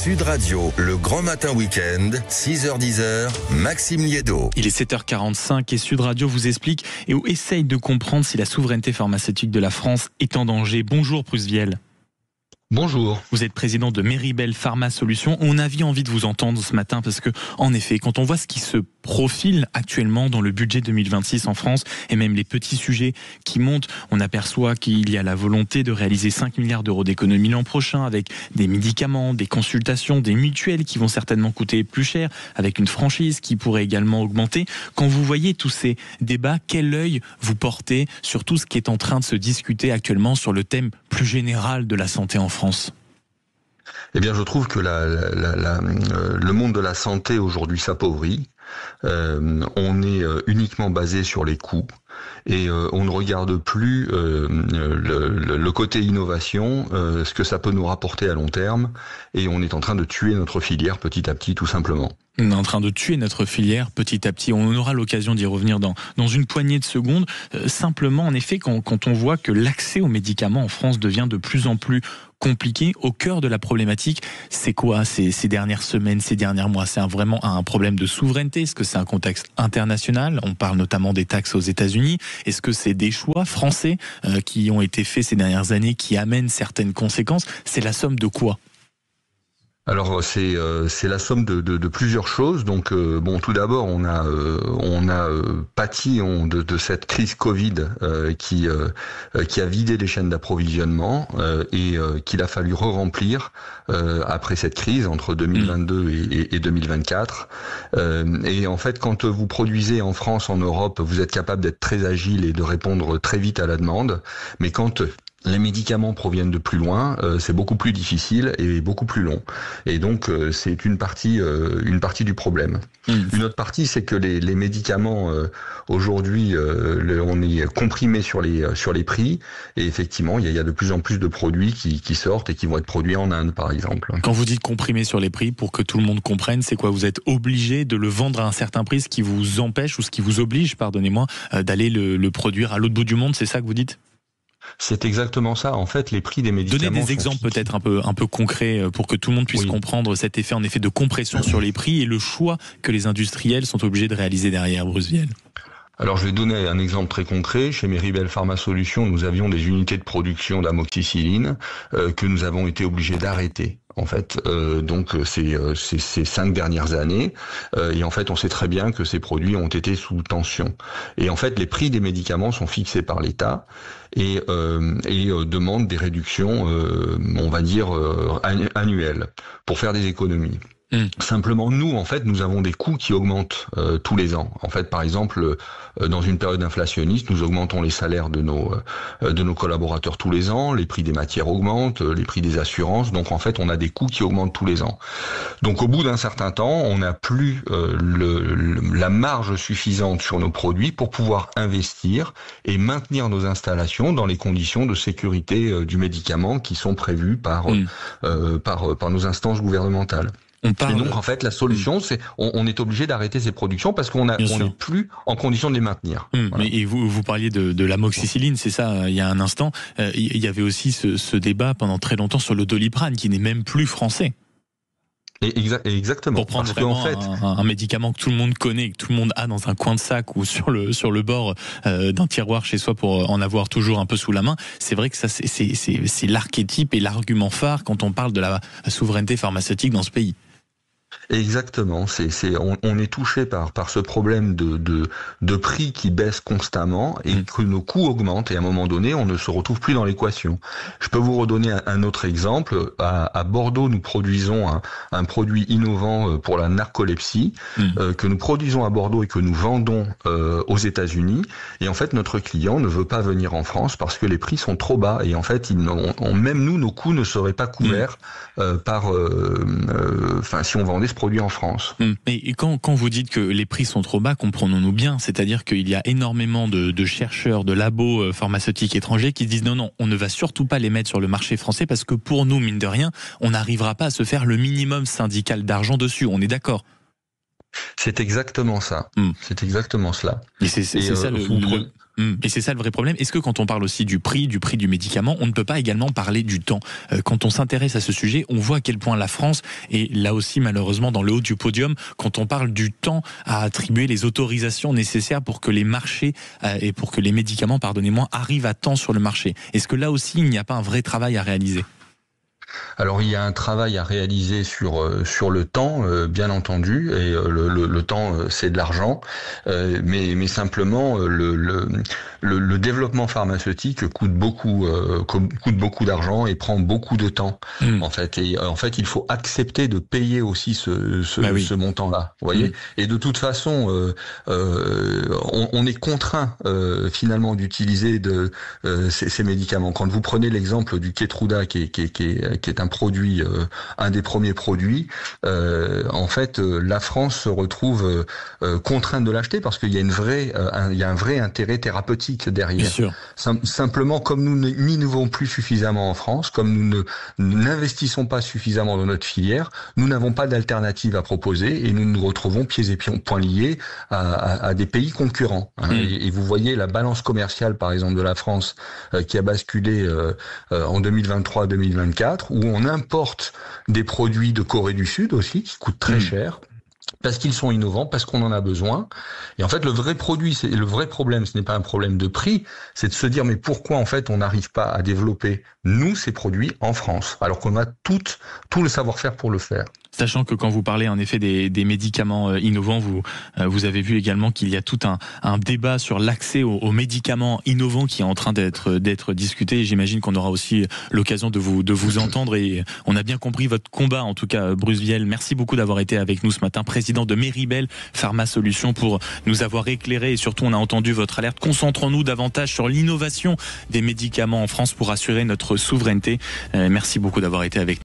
Sud Radio, le grand matin week-end, 6h-10h, Maxime Liédo. Il est 7h45 et Sud Radio vous explique et essaye de comprendre si la souveraineté pharmaceutique de la France est en danger. Bonjour Bruce Viel. Bonjour. Vous êtes président de Meribel Pharma Solutions. On avait envie de vous entendre ce matin parce que, en effet, quand on voit ce qui se profile actuellement dans le budget 2026 en France et même les petits sujets qui montent, on aperçoit qu'il y a la volonté de réaliser 5 milliards d'euros d'économie l'an prochain avec des médicaments, des consultations, des mutuelles qui vont certainement coûter plus cher, avec une franchise qui pourrait également augmenter. Quand vous voyez tous ces débats, quel œil vous portez sur tout ce qui est en train de se discuter actuellement sur le thème plus général de la santé en France ? Eh bien, je trouve que le monde de la santé aujourd'hui s'appauvrit. On est uniquement basé sur les coûts et on ne regarde plus le côté innovation, ce que ça peut nous rapporter à long terme, et on est en train de tuer notre filière petit à petit, tout simplement. On est en train de tuer notre filière petit à petit. On aura l'occasion d'y revenir dans une poignée de secondes. Simplement, en effet, quand on voit que l'accès aux médicaments en France devient de plus en plus compliqué, au cœur de la problématique, c'est quoi ces dernières semaines, ces derniers mois? C'est vraiment un problème de souveraineté? Est-ce que c'est un contexte international? On parle notamment des taxes aux États-Unis. Est-ce que c'est des choix français qui ont été faits ces dernières années qui amènent certaines conséquences? C'est la somme de quoi? Alors c'est la somme de plusieurs choses. Donc bon, tout d'abord on a pâti de cette crise Covid qui a vidé les chaînes d'approvisionnement et qu'il a fallu re-remplir après cette crise entre 2022 et 2024. Et en fait, quand vous produisez en France, en Europe, vous êtes capable d'être très agile et de répondre très vite à la demande. Mais quand les médicaments proviennent de plus loin, c'est beaucoup plus difficile et beaucoup plus long. Et donc, c'est une partie du problème. Une autre partie, c'est que les médicaments, aujourd'hui, on est comprimé sur les prix. Et effectivement, il y a de plus en plus de produits qui sortent et qui vont être produits en Inde, par exemple. Quand vous dites comprimé sur les prix, pour que tout le monde comprenne, c'est quoi? Vous êtes obligé de le vendre à un certain prix, ce qui vous empêche ou ce qui vous oblige, pardonnez-moi, d'aller le produire à l'autre bout du monde, c'est ça que vous dites? C'est exactement ça. En fait, les prix des médicaments. Donnez des exemples peut-être un peu concrets pour que tout le monde puisse comprendre cet effet en effet de compression sur les prix et le choix que les industriels sont obligés de réaliser derrière, Bruce Viel. Alors je vais donner un exemple très concret. Chez Meribel Pharma Solutions, nous avions des unités de production d'amoxicilline que nous avons été obligés d'arrêter. En fait, donc ces 5 dernières années, et en fait on sait très bien que ces produits ont été sous tension. Et en fait les prix des médicaments sont fixés par l'État et demandent des réductions, on va dire annuelles, pour faire des économies. Simplement, nous, en fait, nous avons des coûts qui augmentent tous les ans. En fait, par exemple, dans une période inflationniste, nous augmentons les salaires de nos collaborateurs tous les ans, les prix des matières augmentent, les prix des assurances. Donc, en fait, on a des coûts qui augmentent tous les ans. Donc, au bout d'un certain temps, on n'a plus la marge suffisante sur nos produits pour pouvoir investir et maintenir nos installations dans les conditions de sécurité du médicament qui sont prévues par nos instances gouvernementales. Et donc, en fait, la solution, c'est on est obligé d'arrêter ces productions parce qu'on n'est plus en condition de les maintenir. Voilà. Et vous parliez de l'amoxicilline, c'est ça, il y a un instant. Il y avait aussi ce débat pendant très longtemps sur le Doliprane, qui n'est même plus français. Exactement. Pour prendre vraiment un médicament que tout le monde connaît, que tout le monde a dans un coin de sac ou sur le bord d'un tiroir chez soi pour en avoir toujours un peu sous la main. C'est vrai que ça, c'est l'archétype et l'argument phare quand on parle de la souveraineté pharmaceutique dans ce pays. Exactement, on est touché par ce problème de prix qui baisse constamment et que nos coûts augmentent et à un moment donné on ne se retrouve plus dans l'équation. Je peux vous redonner un autre exemple. À Bordeaux, nous produisons un produit innovant pour la narcolepsie que nous produisons à Bordeaux et que nous vendons aux États-Unis. Et en fait, notre client ne veut pas venir en France parce que les prix sont trop bas et en fait, même nous, nos coûts ne seraient pas couverts si on vendait ce produit en France. Et quand vous dites que les prix sont trop bas, comprenons-nous bien, c'est-à-dire qu'il y a énormément de chercheurs, de labos pharmaceutiques étrangers qui disent non, on ne va surtout pas les mettre sur le marché français parce que pour nous, mine de rien, on n'arrivera pas à se faire le minimum syndical d'argent dessus, on est d'accord? C'est exactement ça. C'est exactement cela. Et c'est ça Et c'est ça le vrai problème. Est-ce que quand on parle aussi du prix du médicament, on ne peut pas également parler du temps? Quand on s'intéresse à ce sujet, on voit à quel point la France est là aussi malheureusement dans le haut du podium quand on parle du temps à attribuer les autorisations nécessaires pour que les marchés et pour que les médicaments, pardonnez-moi, arrivent à temps sur le marché. Est-ce que là aussi, il n'y a pas un vrai travail à réaliser? Alors il y a un travail à réaliser sur le temps, bien entendu, et le temps c'est de l'argent, mais simplement le développement pharmaceutique coûte beaucoup d'argent et prend beaucoup de temps en fait. Et en fait il faut accepter de payer aussi ce montant-là, vous voyez. Et de toute façon on est contraint finalement d'utiliser ces médicaments. Quand vous prenez l'exemple du Keytruda qui est un produit, un des premiers produits, en fait, la France se retrouve contrainte de l'acheter parce qu'il y a un vrai intérêt thérapeutique derrière. Bien sûr. Simplement, comme nous n'innovons plus suffisamment en France, comme nous n'investissons pas suffisamment dans notre filière, nous n'avons pas d'alternative à proposer et nous nous retrouvons pieds et poings liés à des pays concurrents. Et vous voyez la balance commerciale, par exemple, de la France qui a basculé en 2023-2024, où on importe des produits de Corée du Sud aussi, qui coûtent très cher, parce qu'ils sont innovants, parce qu'on en a besoin. Et en fait, le vrai problème, ce n'est pas un problème de prix, c'est de se dire, mais pourquoi en fait on n'arrive pas à développer, nous, ces produits en France, alors qu'on a tout le savoir-faire pour le faire. Sachant que quand vous parlez en effet des médicaments innovants, vous avez vu également qu'il y a tout un débat sur l'accès aux médicaments innovants qui est en train d'être discuté. Et j'imagine qu'on aura aussi l'occasion de vous entendre. Et on a bien compris votre combat, en tout cas, Bruce Viel. Merci beaucoup d'avoir été avec nous ce matin, président de Meribel Pharma Solutions, pour nous avoir éclairé. Et surtout, on a entendu votre alerte. Concentrons-nous davantage sur l'innovation des médicaments en France pour assurer notre souveraineté. Merci beaucoup d'avoir été avec nous.